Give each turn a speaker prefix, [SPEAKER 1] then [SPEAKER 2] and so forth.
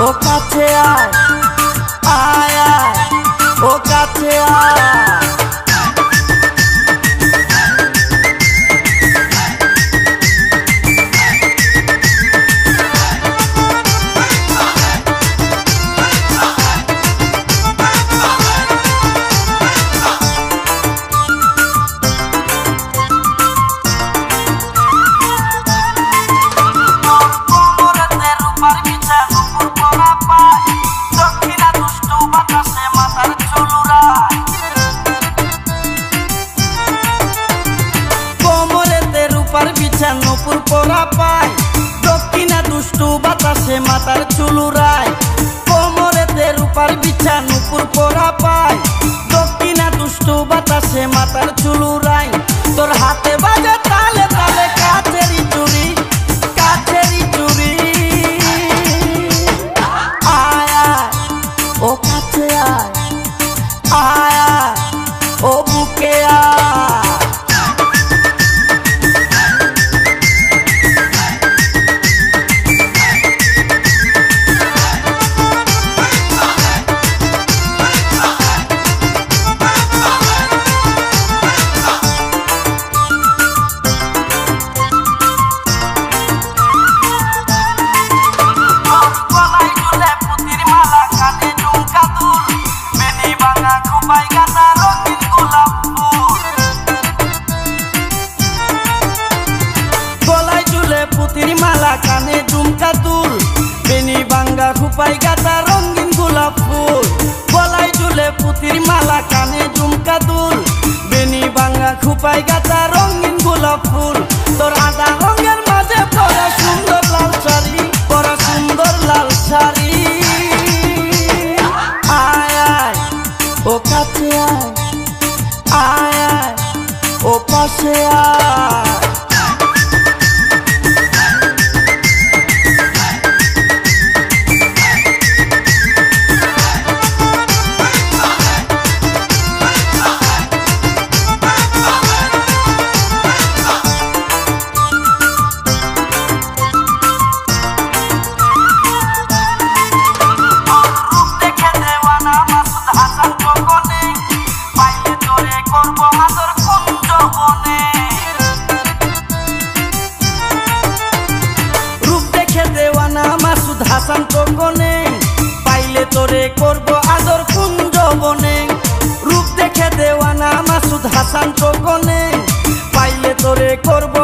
[SPEAKER 1] ও কাছে আয় আয় আয় ও কাছে আয় নূপুর পরা পায় দক্ষিণা দুষ্টু বাতাসে মাথার চুলুরায় কোমরেতে রূপার বিছা নূপুর পরা পায় দক্ষিণা দুষ্টু বাতাসে মাথার চুলুরায় তোর হাতে বাজে তালে তালে কাছেরই চুরি আয় আয় ও কাছে আয় আয় আয় ও বুকে আয় গলায় ঝুলে পুতির মালা কানে ঝুমকা দুল বেনি ভাঙা খোপায় গাঁথা রঙিন গোলাপ ফুল গলায় ঝুলে পুতির মালা কানে ঝুমকা দুল বেনি ভাঙা খোপায় গাঁথা রঙিন গোলাপ ফুল তোর আধা রঙের মাঝে পরা সুন্দর লাল শাড়ি আয় আয় ও কাছে আয় আয় আয় ও পাশে আয় হাসান কোকনে পাইলে তোরে করব আদর কুঞ্জ বনে রূপ দেখে দেওয়ানা মাসুদ হাসান কোকনে পাইলে তোরে করব